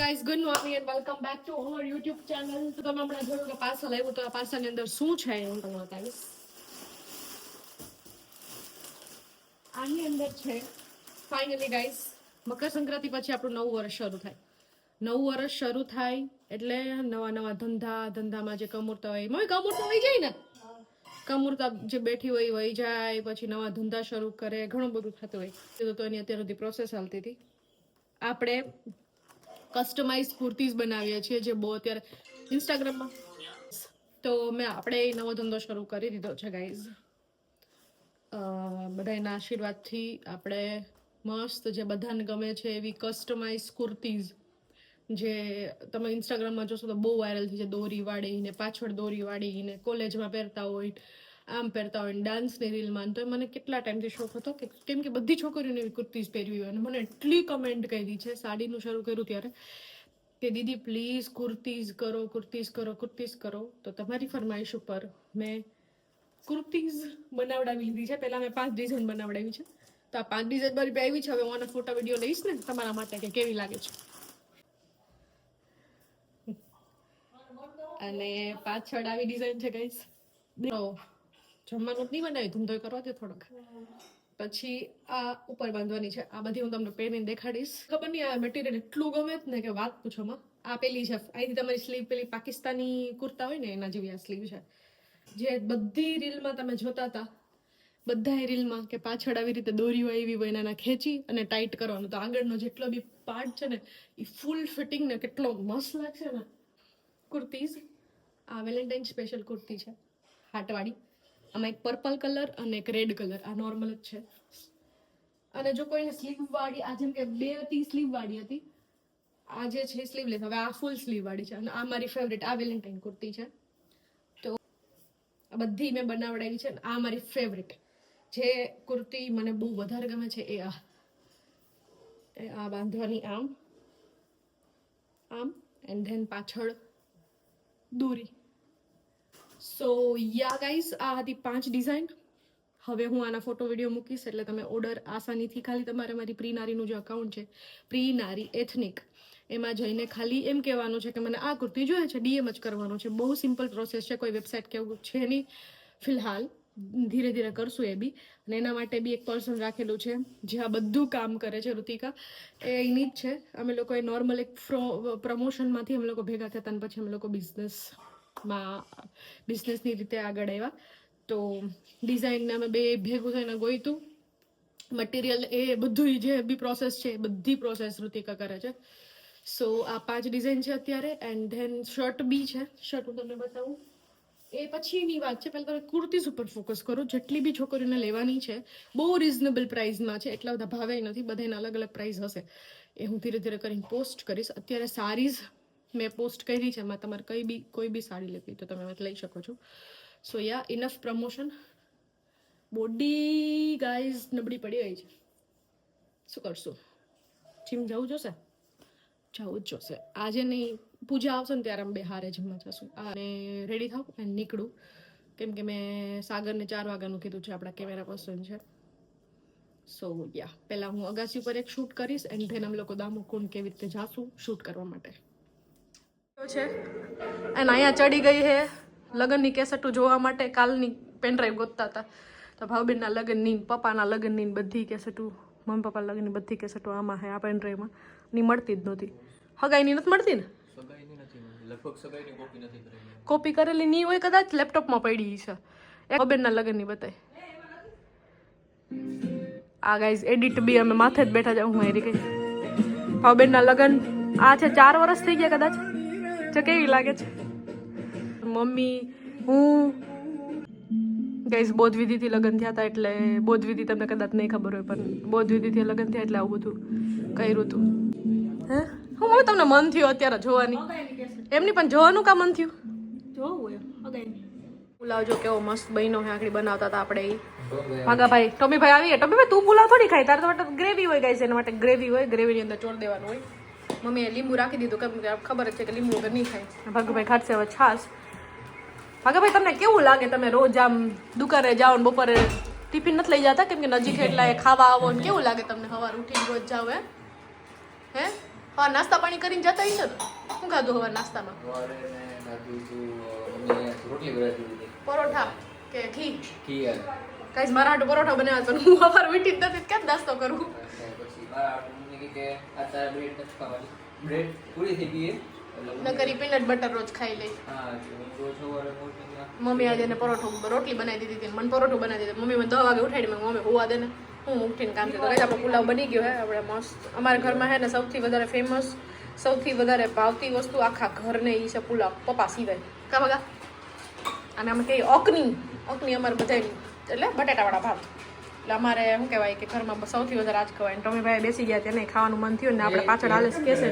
Guys, good morning and welcome back to our YouTube channel. તો તમે હમણાં જોયું કે પાર્સલ આવ્યું, તો આ પાર્સલની અંદર શું છે હું તમને બતાવીશ. આની અંદર છે ફાઇનલી ગાઈઝ, મકર સંક્રાંતિ પછી આપણું નવું વર્ષ શરૂ થાય. નવું વર્ષ શરૂ થાય એટલે નવા નવા ધંધામાં જે કમુરતા હોય, મમ્મી કમુરતા હોય જાય ને, કમુરતા જે બેઠી હોય વહી જાય, પછી નવા ધંધા શરૂ કરે, ઘણું બધું થતું હોય. તો એની અત્યાર સુધી પ્રોસેસ ચાલતી હતી. આપણે કસ્ટમાઇઝ કુર્તીઝ બનાવીએ છીએ જે બહુ અત્યારે ઇન્સ્ટાગ્રામમાં, તો આપણે નવો ધંધો શરૂ કરી દીધો છે ગાઈઝ. બધાના આશીર્વાદથી આપણે મસ્ત જે બધાને ગમે છે એવી કસ્ટમાઇઝ કુર્તીઝ જે તમે ઇન્સ્ટાગ્રામમાં જોશો તો બહુ વાયરલ થઈ છે, દોરી વાળીને પાછળ દોરી વાળીને કોલેજમાં પહેરતા હોય, આમ પહેરતા હોય, ડાન્સની રીલમાં. તો મને કેટલા ટાઈમથી શોખ હતો કે કેમ કે બધી છોકરીઓને એવી કુર્તીઝ પહેરવી હોય. અને મને એટલી કમેન્ટ કરી છે સાડીનું શરૂ કર્યું ત્યારે કે દીદી પ્લીઝ કુર્તીઝ કરો, કુર્તીઝ કરો, કુર્તીઝ કરો. તો તમારી ફરમાઈશ ઉપર મેં કુર્તીઝ બનાવડાવી લીધી છે. પહેલાં મેં 5 ડિઝાઇન બનાવડાવી છે, તો આ 5 ડિઝાઇન મારી આવી છે. હવે હું આનો ફોટો વિડીયો લઈશ ને તમારા માટે કે કેવી લાગે છે. અને પાછળ આવી ડિઝાઇન છે ગાઈસ. જમવાનું જ નહીં બનાવી, ધંધો કરવા દે થોડોક. પછી આ ઉપર બાંધવાની છે. આ બધી હું તમને પહેરીને દેખાડીશ. ખબર નહીં આ મટીરિયલ એટલું ગમે ને કે વાત પૂછોમાં. આ પેલી છે, અહીંથી તમારી સ્લીવ પેલી પાકિસ્તાની કુર્તા હોય ને એના જેવી આ સ્લીવ છે, જે બધી રીલમાં તમે જોતા હતા. બધા રીલમાં કે પાછળ આવી રીતે દોરીઓ આવી હોય એના ખેંચી અને ટાઈટ કરવાનું, તો આગળનો જેટલો બી પાર્ટ છે ને એ ફૂલ ફિટિંગ ને કેટલો મસ્ત લાગશે ને. કુર્તીઝ આ વેલેન્ટાઇન સ્પેશિયલ કુર્તી છે, હાટવાળી. આમાં એક પર્પલ કલર અને એક રેડ કલર, આ નોર્મલ જ છે. અને જો કોઈને સ્લીવ વાળી, આ જેમ કે 2 હતી સ્લીવ વાળી હતી, આ જે છે સ્લીવલેસ, હવે આ ફૂલ સ્લીવ વાળી છે. અને આ મારી ફેવરેટ આ વેલેન્ટાઇન કુર્તી છે. તો આ બધી મેં બનાવડાવી છે. આ મારી ફેવરેટ જે કુર્તી મને બહુ વધારે ગમે છે એ આ બાંધવાની આમ એન્ડ ધેન પાછળ દોરી. સો યા ગાઈઝ, આ હતી 5 ડિઝાઇન. હવે હું આના ફોટો વિડીયો મૂકીશ એટલે તમે ઓર્ડર આસાનીથી, ખાલી તમારે મારી પ્રીનારીનું જે અકાઉન્ટ છે પ્રીનારી એથનિક, એમાં જઈને ખાલી એમ કહેવાનું છે કે મને આ કુર્તી જોઈએ છે, ડીએમ જ કરવાનું છે. બહુ સિમ્પલ પ્રોસેસ છે, કોઈ વેબસાઇટ કે એવું છે નહીં ફિલહાલ. ધીરે ધીરે કરશું એ બી. અને એના માટે બી એક પર્સન રાખેલું છે જે આ બધું કામ કરે છે, ઋતિકા. એ અહીંની જ છે. અમે લોકોએ નોર્મલ એક પ્રમોશનમાંથી અમે લોકો ભેગા થતા અને પછી અમે લોકો બિઝનેસની રીતે આગળ આવ્યા. તો ડિઝાઇનને અમે બે ભેગું થઈને ગોઈતું મટીરિયલ, એ બધું જે બી પ્રોસેસ છે એ બધી પ્રોસેસ ઋતિકા કરે છે. સો આ 5 ડિઝાઇન છે અત્યારે. એન્ડ ધેન શર્ટ બી છે. શર્ટ હું તમને બતાવું એ પછીની વાત છે. પહેલાં તમે કુર્તીઝ ઉપર ફોકસ કરો. જેટલી બી છોકરીઓને લેવાની છે બહુ રીઝનેબલ પ્રાઇસમાં છે, એટલા બધા ભાવે નથી. બધાના અલગ અલગ પ્રાઇસ હશે, એ હું ધીરે ધીરે કરીને પોસ્ટ કરીશ. અત્યારે સારીઝ મેં પોસ્ટ કરી છે, એમાં તમારે કોઈ બી સાડી લેવી તો તમે લઈ શકો છો. સો યા ઇનફ પ્રમોશન. બોડી ગાઈઝ નબળી પડી ગઈ છે, શું કરશું? જીમ જવું જોશે, જવું જ જોશે. આજે નહીં, પૂજા આવશે ને ત્યારે અમે 2 હારે જીમમાં જશું. અને રેડી થાવ અને નીકળું, કેમ કે મેં સાગરને 4 વાગ્યાનું કીધું છે, આપણા કેમેરા પર્સન છે. સો યા પહેલાં હું અગાસી ઉપર એક શૂટ કરીશ એન્ડ ધેન અમે લોકો દામોકુંડ કેવી રીતે જાશું શૂટ કરવા માટે છે. અને અહીંયા ચડી ગઈ છે લગ્નની કેસેટો જોવા માટે. કાલની પેનડ્રાઈવ ગોતતા હતા તો ભાવબેનના લગ્નની, પપ્પાના લગ્નની બધી કેસેટો, મમ્મી પપ્પાના લગ્નની બધી કેસેટો આમાં છે, આ પેનડ્રાઈવમાં. ની મળતી જ નહોતી. હગાઈની નથી મળતી ને, કોપી કરેલી નહીં હોય કદાચ, લેપટોપમાં પડી છે. ભાવબેનના લગ્નની બતાય. આ ગાઈઝ એડિટ બી અમે માથે જ બેઠા જાઉં. હું એરી કઈ ભાવબેનના લગ્ન આ છે, 4 વર્ષ થઈ ગયા કદાચ. જો કેવી લાગે છે મમ્મી, હું. ગાઈઝ બોધ વિધિથી લગ્ન થયા હતા, એટલે બોધ વિધિ તમને કદાચ નહીં ખબર હોય, પણ બોધ વિધિથી લગ્ન થયા એટલે આવું બધું કર્યું હતું. હે હું હવે તમને મન થયું અત્યારે જોવાની? એમની પણ જોવાનું કા મન થયું? જોવું પુલાવ જો કેવો મસ્ત બન્યો છે. આખડી બનાવતા હતા આપણે. ભાગાભાઈ, ટોમીભાઈ આવીએ. ટોમીભાઈ તું પુલાવ થોડી ખાય, તારે તો માટે ગ્રેવી હોય ગાઈઝ. એના માટે ગ્રેવી હોય, ગ્રેવીની અંદર ચોળ દેવાનું હોય. મમ્મીએ લીંબુ રાખી દીધું, કેમ કે ખબર જ છે કે લીંબુ વગર નહીં ખાય. ભાગુભાઈ ખાશે હવે છાશ. ભાગાભાઈ તમને કેવું લાગે, તમે રોજ આમ દુકાને જાઓ ને બપોરે ટિફિન નથી લઈ જતા કેમ કે નજીક એટલે ખાવા આવો ને? કેવું લાગે તમને સવારે ઉઠીને રોજ જાઓ? હે હા નાસ્તા પાણી કરીને જતા હશો ને? શું ખાધું હવે નાસ્તામાં? પરોઠા કે ઘી? કઈ મારા હાટુ પરોઠા બનાવ્યા તો હું અમાર વીટી નથી ક્યાં નાસ્તો કરું. બ્રેડ પૂરી થઈ ગઈ નકરી પીનટ બટર રોજ ખાઈ લઈ. મમ્મી આજે એને રોટલી બનાવી દીધી હતી, મને પરોઠું બનાવી દીધું. મમ્મી મને 10 વાગે ઉઠાડી, મમ્મી હોવા દે ને, હું ઉઠીને કામ કરતો. આપણો પુલાવ બની ગયો હે આપણે મસ્ત. અમારા ઘરમાં હે ને સૌથી વધારે ફેમસ, સૌથી વધારે ભાવતી વસ્તુ આખા ઘરને ઈ છે પુલાવ. પપ્પા સિવાય કા બગા. અને અમે કહીએ અકની અમારે બધાની, એટલે બટાટાવાળા ભાત. એટલે અમારે શું કહેવાય કે ઘરમાં સૌથી વધારે આજ ખવાય. તમે ભાઈ બેસી ગયા તેને ખાવાનું મન થયું ને આપણે પાછળ હાલે કેસે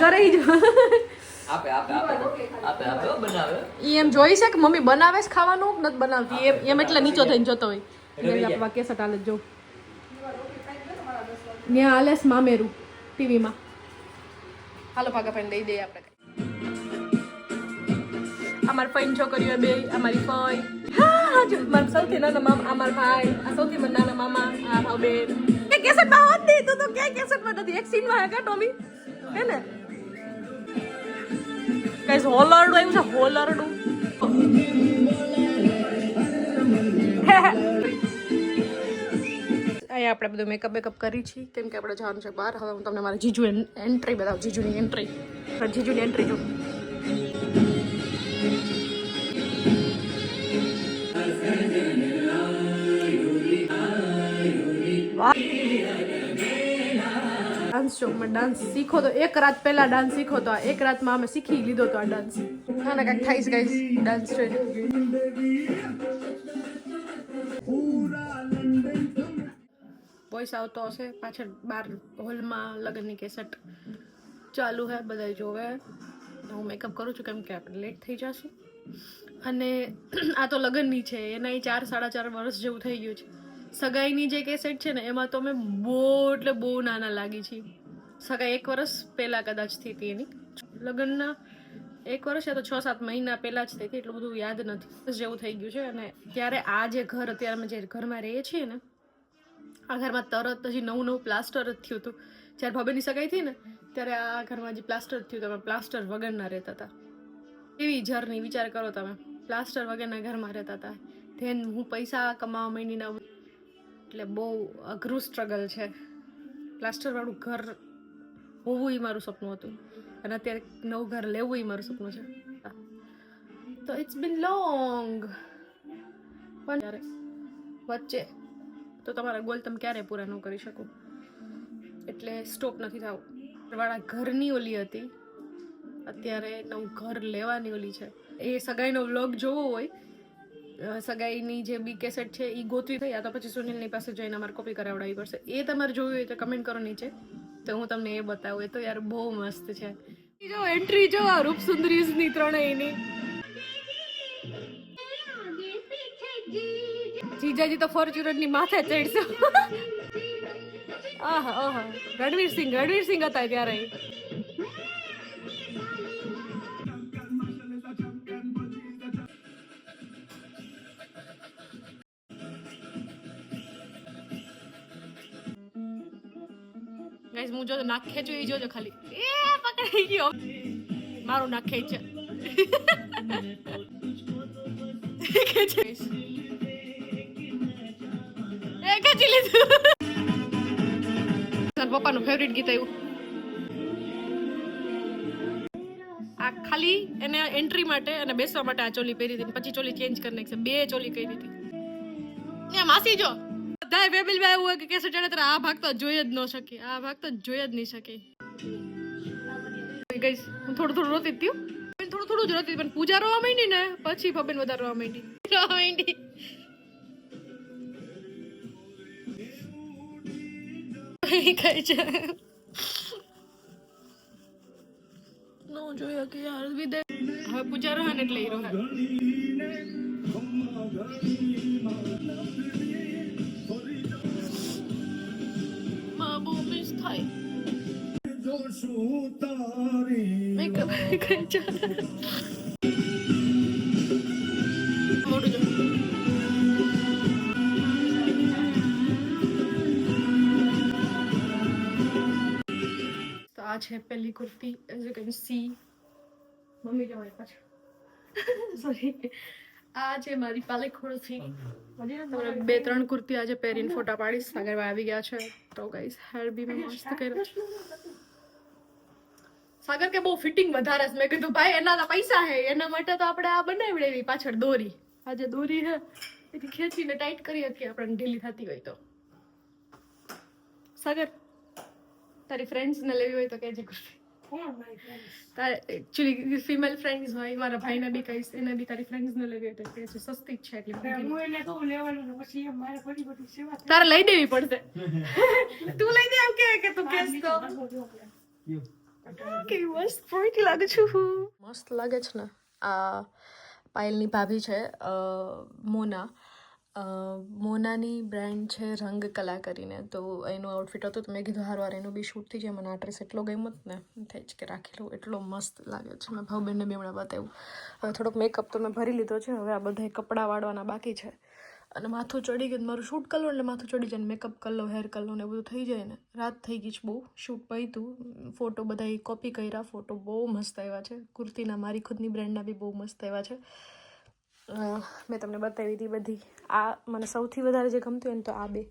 કરે જ ઈ એમ જોઈ છે કે મમ્મી બનાવે છે ખાવાનું નથી બનાવતી એમ એટલે નીચો થઈને જોતો હોય. એટલે કેસટ હાલે જો ત્યાં હાલે મામેરું ટીવીમાં. હાલો ભાગા ભાઈને દઈ દઈએ આપણે. અમારી ફઈન છોકરીઓ બે, અમારી ફઈ, હા જો મારા સૌથી નાના મામા, અમારા ભાઈ, આ સૌથી નાના મામા, આ ભાવ બેન. કે કેસેટ માં હોત નહીં તો ક્યાં કેસેટ માં નથી. એક સીન માં હે કા ટોમી હે ને કઈ હોલરડું આવ્યું છે, હોલરડું. અહીંયા આપણે બધું મેકઅપ કરી છીએ કેમ કે આપણે જવાનું છે બહાર. હવે હું તમને મારા જીજુ એન્ટ્રી બતાવું. જીજુની એન્ટ્રી જો. ડાન્સ શોમાં ડાન્સ શીખો તો એક રાત પહેલા ડાન્સ શીખો તો એક રાતમાં અમે શીખી લીધો તો આ ડાન્સ. હા ને કાંઈક થાય છે ગાઈસ ડાન્સ જોઈ. વોઇસ આવતો હશે પાછળ બાર હોલમાં લગ્નની કેસેટ ચાલુ હે, બધા જોવે. હું મેકઅપ કરું છું કેમ કે આપણે લેટ થઈ જશું. અને આ તો લગ્નની છે, એના 4-4.5 વર્ષ જેવું થઈ ગયું છે. સગાઈની જે કેસેટ છે ને એમાં તો અમે બહુ નાના લાગી છીએ. સગાઈ 1 વર્ષ પહેલાં કદાચ થઈ હતી એની. લગ્નના 1 વર્ષ યા તો 6-7 મહિના પહેલાં જ થઈ હતી, એટલું બધું યાદ નથી જેવું થઈ ગયું છે. અને ત્યારે આ જે ઘર અત્યારે અમે જે ઘરમાં રહીએ છીએ ને આ ઘરમાં તરત હજી નવું પ્લાસ્ટર જ થયું હતું. જ્યારે ભાભીની સગાઈ થઈ ને ત્યારે આ ઘરમાં હજી પ્લાસ્ટર થયું હતું. અમે પ્લાસ્ટર વગરના રહેતા હતા. એવી જર્ની વિચાર કરો તમે, પ્લાસ્ટર વગરના ઘરમાં રહેતા હતા. ધેન હું પૈસા કમાવા માંડીને એટલે બહુ અઘરું સ્ટ્રગલ છે. પ્લાસ્ટરવાળું ઘર હોવું એ મારું સપનું હતું અને અત્યારે નવું ઘર લેવું એ મારું સપનું છે. તો ઇટ્સ બીન લોંગ, પણ ત્યારે વચ્ચે તો તમારા ગોલ તમે ક્યારેય પૂરા ન કરી શકો. એટલે સ્ટોપ નથી થવું. વાળા ઘરની ઓલી હતી, અત્યારે નવું ઘર લેવાની ઓલી છે. એ સગાઈનો વ્લોગ જોવો હોય, સગાઈની જે બી કેસેટ છે એ ગોતવી થઈ, આ તો પછી સુનિલની પાસે જઈને અમારે કોપી કરાવડાવવી પડશે. એ તમારે જોયું હોય તો કમેન્ટ કરો નીચે, તો હું તમને એ બતાવું. એ તો યાર બહુ મસ્ત છે. જો એન્ટ્રી જો આ રૂપસુંદરીની ત્રણેયની. જીજાજી તો ફોર્ચ્યુનરની માથે ચડશે. આહા રણવીર સિંહ હતા ત્યારે. ગાઈસ હું જો નાક ખેંચું એ જોજો ખાલી. એ પકડાઈ ગયો, મારું નાક ખેંચે. ખેંચી લીધું. પપ્પાનું ફેવરિટ ગીત આવ્યું. આ ખાલી એને એન્ટ્રી માટે અને બેસવા માટે આ ચોલી પહેરી હતી, પછી ચોલી ચેન્જ કરી નાખી. 2 ચોલી કરી હતી. માસી જો બધાય ફેમિલી માં એવું હોય કે કેસે ચડે ત્યારે આ ભાગ તો જોઈ જ ન શકી, આ ભાગ તો જોઈ જ નહીં શકી. ગાઈસ હું થોડું રોતી હતી, થોડું જ રોતી, પણ પૂજા રોવા માંડી ને પછી ભબેન વધારે રોવા માંડી. કઈ છે નો જોયા કે યાર વિદે હવે પૂજા રહે ને એટલે હીરો હે. માં બહુ મિસ થાય. મેકઅપ કઈ છે મોટું જો. છે પહેલી kurti, as you can see. Mummy જવાય પાછળ સોરી. આ છે મારી પાલે કુર્તી. તમને 2-3 કુર્તી આજે પહેરીને ફોટા પાડીશ. સાગર આવી ગયા છે તો ગાઈસ હેર બી મેં મસ્ત કર્યો છે. સાગર કે બહુ ફિટિંગ વધારે છે. મેં કીધું ભાઈ એના તો પૈસા હે, એના માટે તો આપણે આ બનાવી પાછળ દોરી. આજે દોરી હે એથી ખેંચીને ટાઈટ કરી હતી આપણે ઢીલી થતી હોય તો. સાગર તારી ફ્રેન્ડ્સ ને લેવી હોય તો કહેજે કુર્તી. તારે એકચ્યુઅલી ફિમેલ ફ્રેન્ડ્સ હોય, મારા ભાઈને બી કહીશ, એને બી તારી ફ્રેન્ડ્સ ને લેવી હોય તો કહેજે. સસ્તી જ છે એટલે તારે લઈ દેવી પડશે. તું લઈ દે એમ કે તું કહેશ તો. કે મસ્ત ફ્રોકી લાગે છું. મસ્ત લાગે છે ને. આ પાયલની ભાભી છે મોના. મોનાની બ્રાન્ડ છે રંગ કલા કરીને. તો એનું આઉટફિટ હતું તો મેં કીધું હારવાર એનું બી શૂટ થઈ જાય. મને આ ડ્રેસ એટલો ગમ્યો જ ને, થઈ જ કે રાખી લઉં. એટલો મસ્ત લાગે છે. મેં ભાવબેનને બી હમણાં બતાવ્યું. હવે થોડોક મેકઅપ તો મેં ભરી લીધો છે. હવે આ બધા કપડાં વાળવાના બાકી છે. અને માથું ચડી ગયું. મારું શૂટ કરી લો એટલે માથું ચડી જાય ને, મેકઅપ કરી લો, હેર કરી લો ને એ બધું થઈ જાય ને. રાત થઈ ગઈ છે બહુ. શૂટ પહીતું. ફોટો બધા કોપી કર્યા. ફોટો બહુ મસ્ત આવ્યા છે. કુર્તીના મારી ખુદની બ્રાન્ડના બી બહુ મસ્ત આવ્યા છે. મેં તમને બતાવી હતી બધી. આ મને સૌથી વધારે જે ગમતું હોય ને તો આ 2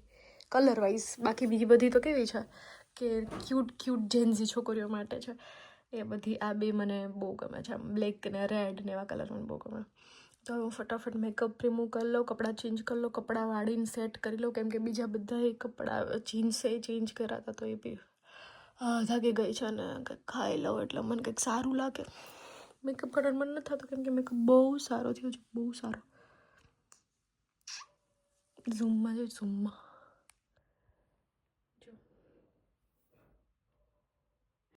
કલર વાઇઝ. બાકી બીજી બધી તો કેવી છે કે ક્યુટ જેન્ઝી છોકરીઓ માટે છે. એ બધી આ 2 મને બહુ ગમે છે. બ્લેક ને રેડ ને એવા કલર મને બહુ ગમે. તો હું ફટાફટ મેકઅપ રિમૂવ કરી લઉં, કપડાં ચેન્જ કરી લઉં, કપડાં વાળીને સેટ કરી લઉં. કેમ કે બીજા બધા એ કપડાં જીન્સે ચેન્જ કર્યા હતા તો એ બી થાકી ગઈ છે. અને કંઈક ખાઈ લઉં એટલે મને કંઈક સારું લાગે. મેકઅપ કરવાનું મન નથી થતું કેમ કે મેકઅપ બહુ સારો થયો છે, બહુ સારો. ઝૂમમાં જો ઝૂમમાં